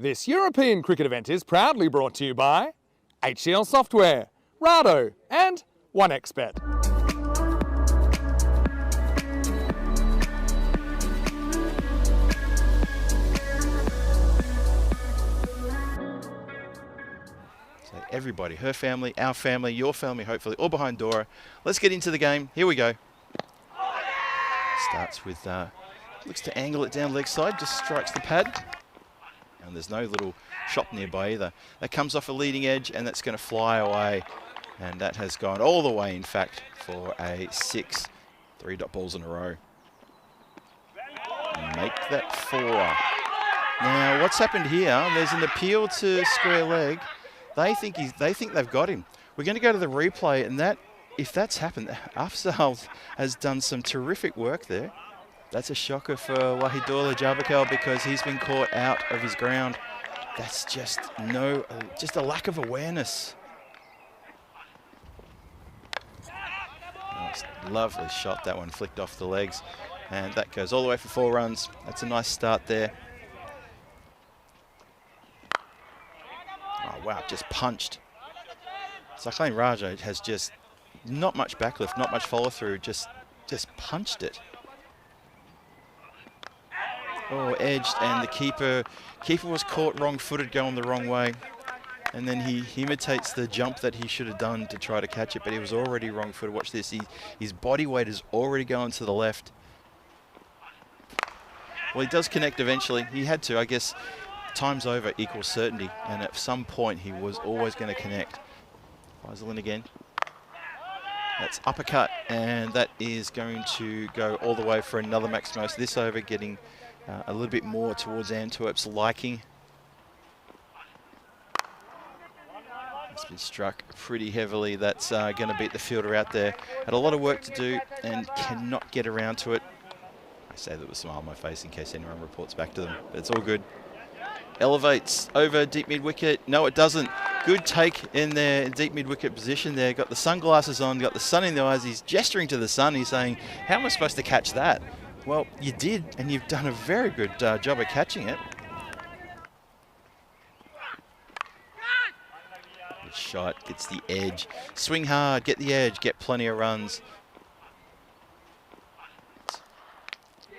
This European cricket event is proudly brought to you by HCL Software, Rado and 1xBet. So everybody, her family, our family, your family, hopefully, all behind Dora. Let's get into the game. Here we go. Starts with, looks to angle it down leg side, just strikes the pad. And there's no little shot nearby either. That comes off a leading edge and that's going to fly away. And that has gone all the way, in fact, for a 6. 3 dot balls in a row. Make that 4. Now, what's happened here? There's an appeal to square leg. They think they've got him. We're going to go to the replay, and that, if that's happened, Afzal has done some terrific work there. That's a shocker for Wahidullah Jabakal because he's been caught out of his ground. That's just a lack of awareness. Nice, lovely shot, that one flicked off the legs. And that goes all the way for 4 runs. That's a nice start there. Oh, wow, just punched. Sakhain Raja has just not much backlift, not much follow through, just punched it. Oh, edged, and the keeper was caught wrong-footed, going the wrong way. And then he imitates the jump that he should have done to try to catch it, but he was already wrong-footed. Watch this, his body weight is already going to the left. Well, he does connect eventually. He had to, I guess. Times over equals certainty, and at some point he was always going to connect. Faisal in again. That's uppercut, and that is going to go all the way for another maximos. This over getting a little bit more towards Antwerp's liking. It's been struck pretty heavily. That's going to beat the fielder out there. Had a lot of work to do and cannot get around to it. I say that with a smile on my face in case anyone reports back to them, but it's all good. Elevates over deep mid-wicket. No, it doesn't. Good take in their deep mid-wicket position there. Got the sunglasses on, got the sun in the eyes. He's gesturing to the sun. He's saying, how am I supposed to catch that? Well, you did, and you've done a very good job of catching it. Good shot, gets the edge. Swing hard, get the edge, get plenty of runs.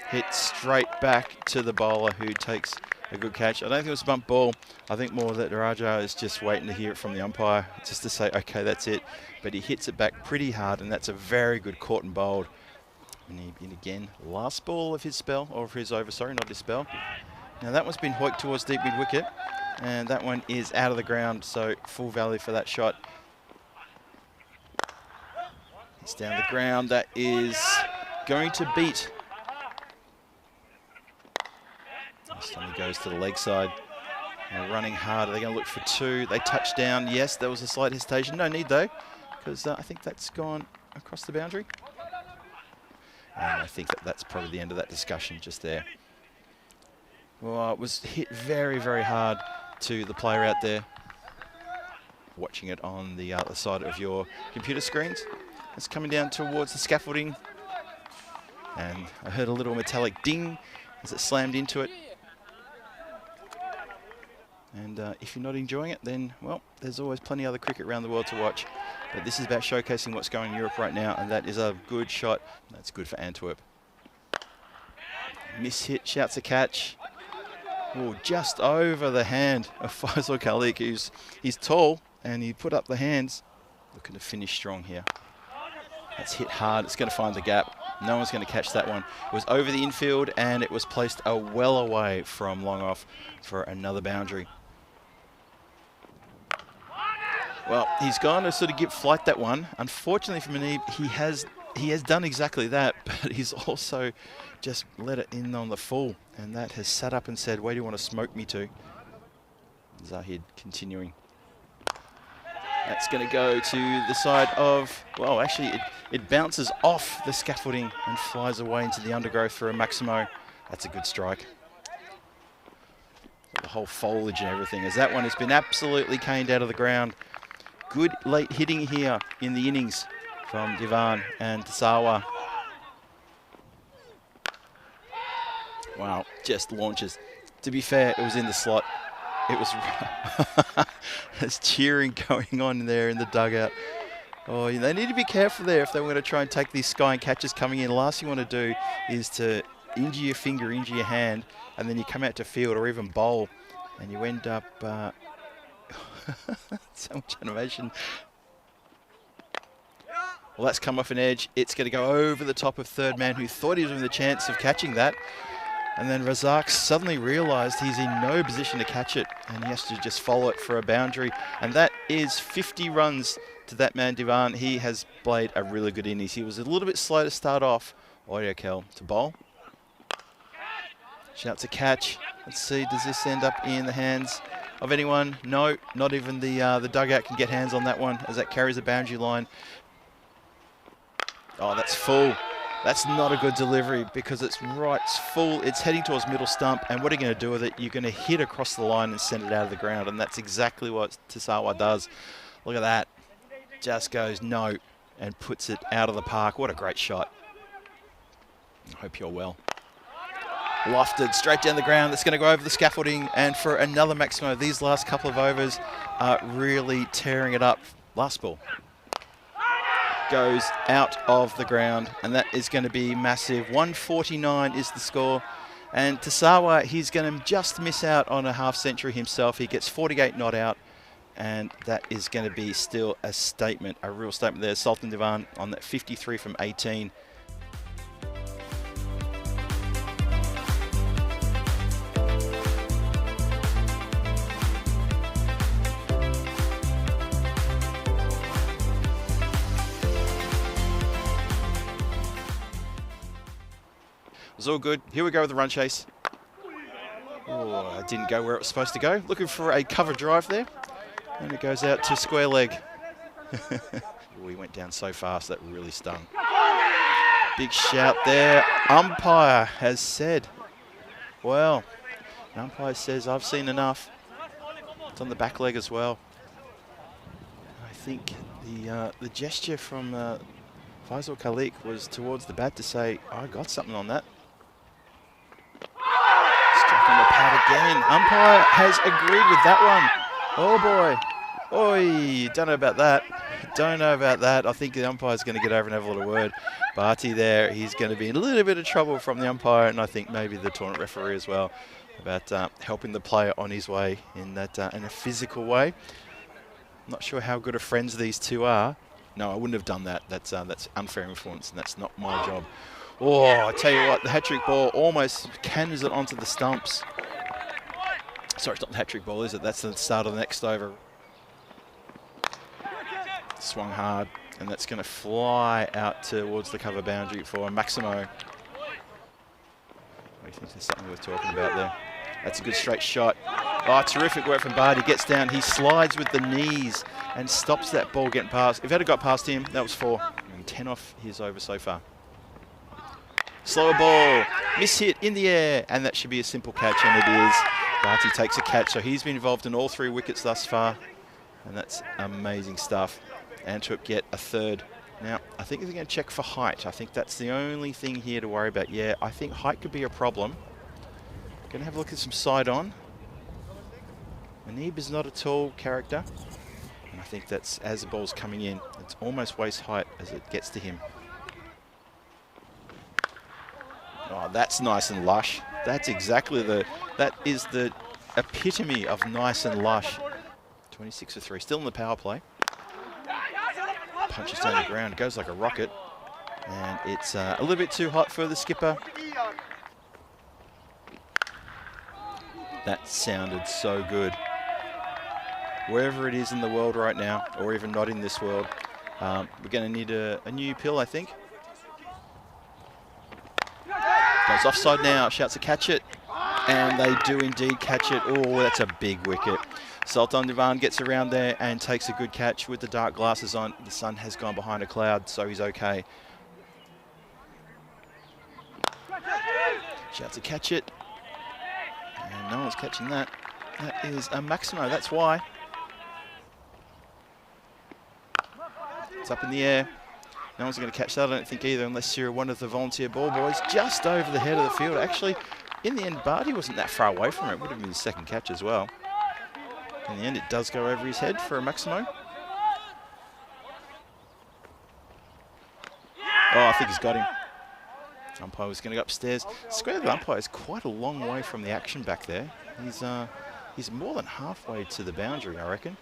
Hit straight back to the bowler who takes a good catch. I don't think it was a bump ball. I think more that Raja is just waiting to hear it from the umpire, just to say, okay, that's it. But he hits it back pretty hard, and that's a very good caught and bowled. And he, again, last ball of his spell, or of his over, sorry, not his spell. Now that one's been hoiked towards deep mid-wicket, and that one is out of the ground, so full value for that shot. It's down the ground. That is going to beat. This time he goes to the leg side. Now running hard. Are they going to look for 2? They touch down. Yes, there was a slight hesitation. No need, though, because I think that's gone across the boundary. And I think that's probably the end of that discussion just there. Well, it was hit very, very hard to the player out there. Watching it on the other side of your computer screens. It's coming down towards the scaffolding. And I heard a little metallic ding as it slammed into it. And if you're not enjoying it, then, well, there's always plenty of other cricket around the world to watch. But this is about showcasing what's going on in Europe right now, and that is a good shot. That's good for Antwerp. Miss hit, shouts a catch. Oh, just over the hand of Faisal Khalik, he's tall, and he put up the hands. Looking to finish strong here. That's hit hard. It's going to find the gap. No one's going to catch that one. It was over the infield, and it was placed well away from long off for another boundary. Well, he's gone to sort of give flight that one. Unfortunately for Manib, he has done exactly that, but he's also just let it in on the full, and that has sat up and said, where do you want to smoke me to? Zahid continuing. That's going to go to the side of, well, actually, it bounces off the scaffolding and flies away into the undergrowth for a Maximo. That's a good strike. The whole foliage and everything, as that one has been absolutely caned out of the ground. Good late hitting here in the innings from Divan and Tasawa. Wow, just launches. To be fair, it was in the slot. It was there's cheering going on there in the dugout. Oh, they need to be careful there if they were going to try and take these sky and catches coming in. Last thing you want to do is to injure your finger, injure your hand, and then you come out to field or even bowl, and you end up so much animation. Well, that's come off an edge. It's going to go over the top of third man, who thought he was with a chance of catching that. And then Razak suddenly realised he's in no position to catch it, and he has to just follow it for a boundary. And that is 50 runs to that man, Divan. He has played a really good innings. He was a little bit slow to start off. Oyerkel to bowl. Shouts a catch. Let's see, does this end up in the hands of anyone? No, not even the dugout can get hands on that one, as that carries the boundary line. Oh, that's full. That's not a good delivery because it's right, it's full, it's heading towards middle stump, and what are you going to do with it? You're going to hit across the line and send it out of the ground, and that's exactly what Tasawa does. Look at that. Just goes no and puts it out of the park. What a great shot. I hope you're well. Lofted straight down the ground. That's going to go over the scaffolding, and for another Maximo. These last couple of overs are really tearing it up. Last ball goes out of the ground, and that is going to be massive. 149 is the score, and Tasawa, he's going to just miss out on a half century himself. He gets 48 not out, and that is going to be still a statement, a real statement there. Sultan Divan on that 53 from 18. It's all good. Here we go with the run chase. Oh, it didn't go where it was supposed to go. Looking for a cover drive there. And it goes out to square leg. We went down so fast, that really stung. Big shout there. Umpire has said, well, the umpire says, I've seen enough. It's on the back leg as well. I think the gesture from Faisal Khalik was towards the bat to say, I got something on that. Striking the pad again. Umpire has agreed with that one. Oh boy. Oi, don't know about that. Don't know about that. I think the umpire's going to get over and have a little word. Barty there, he's going to be in a little bit of trouble from the umpire, and I think maybe the tournament referee as well, about helping the player on his way in that in a physical way. I'm not sure how good of friends these two are. No, I wouldn't have done that. That's unfair influence, and that's not my job. Oh, I tell you what, the hat-trick ball almost cannons it onto the stumps. Sorry, it's not the hat-trick ball, is it? That's the start of the next over. Swung hard, and that's going to fly out towards the cover boundary for Maximo. What do you think? There's something worth talking about there. That's a good straight shot. Oh, terrific work from Bard. He gets down, he slides with the knees and stops that ball getting past. If it had got past him, that was 4. And 10 off his over so far. Slower ball, miss hit in the air, and that should be a simple catch, and it is. Barty takes a catch, so he's been involved in all 3 wickets thus far, and that's amazing stuff. Antwerp get a 3rd. Now, I think they're going to check for height. I think that's the only thing here to worry about. Yeah, I think height could be a problem. Going to have a look at some side on. Manib is not a tall character, and I think that's as the ball's coming in, it's almost waist height as it gets to him. Oh, that's nice and lush. That's exactly that is the epitome of nice and lush. 26 for 3, still in the power play. Punches down the ground, goes like a rocket, and it's a little bit too hot for the skipper. That sounded so good. Wherever it is in the world right now, or even not in this world, we're going to need a new pill, I think. Goes offside now, shouts to catch it, and they do indeed catch it. Oh, that's a big wicket. Sultan Divan gets around there and takes a good catch with the dark glasses on. The sun has gone behind a cloud, so he's okay. Shouts to catch it, and no one's catching that. That is a Maximo, that's why. It's up in the air. No one's going to catch that, I don't think either, unless you're one of the volunteer ball boys. Just over the head of the field. Actually, in the end, Barty wasn't that far away from it. Would have been his 2nd catch as well. In the end, it does go over his head for a Maximo. Oh, I think he's got him. Umpire was going to go upstairs. Square the umpire is quite a long way from the action back there. He's more than halfway to the boundary, I reckon.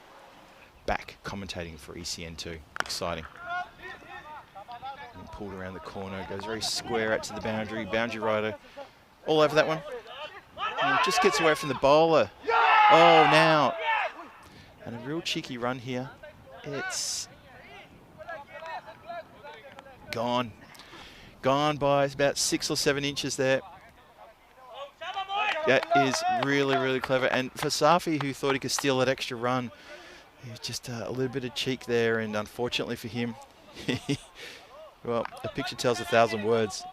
Back commentating for ECN2. Exciting. And pulled around the corner, goes very square out to the boundary. Boundary rider all over that one. And just gets away from the bowler. Oh, now. And a real cheeky run here. It's gone. Gone by about 6 or 7 inches there. That is really, really clever. And for Safi, who thought he could steal that extra run, just a little bit of cheek there. And unfortunately for him, well, a picture tells 1,000 words.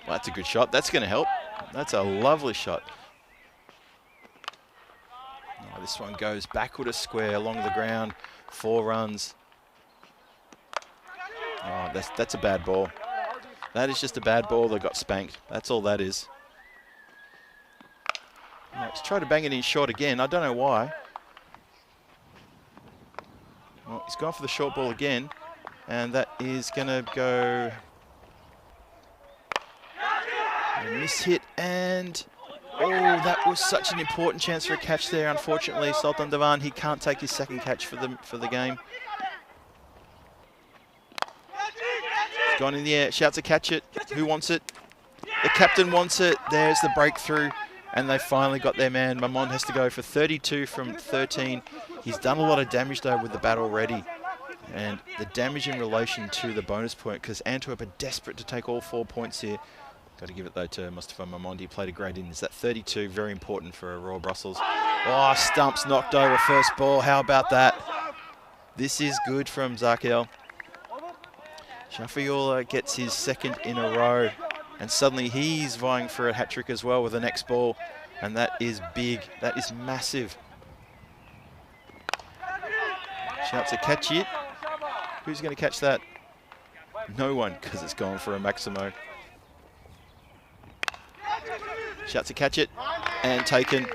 Well, that's a good shot. That's going to help. That's a lovely shot. Oh, this one goes backward a square along the ground. 4 runs. Oh, that's a bad ball. That is just a bad ball that got spanked. That's all that is. Oh, let's try to bang it in short again. I don't know why. Well, he's gone for the short ball again. And that is going to go... A miss hit and... Oh, that was such an important chance for a catch there. Unfortunately, Sultan Devan, he can't take his second catch for the game. It's gone in the air, shouts to catch it. Who wants it? The captain wants it. There's the breakthrough. And they finally got their man. Mamond has to go for 32 from 13. He's done a lot of damage, though, with the bat already. And the damage in relation to the bonus point, because Antwerp are desperate to take all 4 points here. Got to give it, though, to Mustafa Mamond. He played a great innings. That 32, very important for Royal Brussels. Oh, stumps knocked over first ball. How about that? This is good from Zakiel. Shafiul gets his second in a row. And suddenly he's vying for a hat-trick as well with the next ball. And that is big. That is massive. Shouts to catch it. Who's going to catch that? No one, because it's gone for a Maximo. Shouts to catch it. And taken.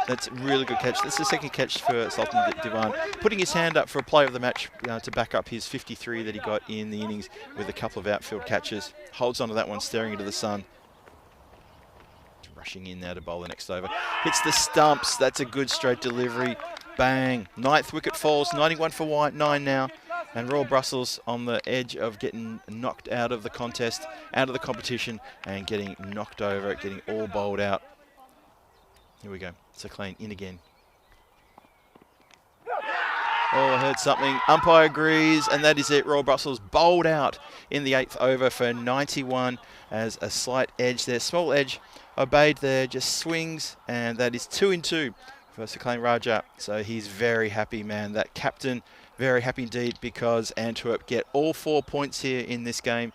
That's a really good catch. That's the second catch for Sultan Devan. Putting his hand up for a play of the match to back up his 53 that he got in the innings with a couple of outfield catches. Holds onto that one, staring into the sun. Rushing in now to bowl the next over. Hits the stumps. That's a good straight delivery. Bang. 9th wicket falls. 91 for 9 now. And Royal Brussels on the edge of getting knocked out of the contest, out of the competition, and getting knocked over, getting all bowled out. Here we go. Sakleen in again. Oh, I heard something. Umpire agrees, and that is it. Royal Brussels bowled out in the 8th over for 91 as a slight edge there. Small edge obeyed there, just swings, and that is 2 in 2 for Sakleen Raja. So he's very happy, man. That captain, very happy indeed, because Antwerp get all 4 points here in this game.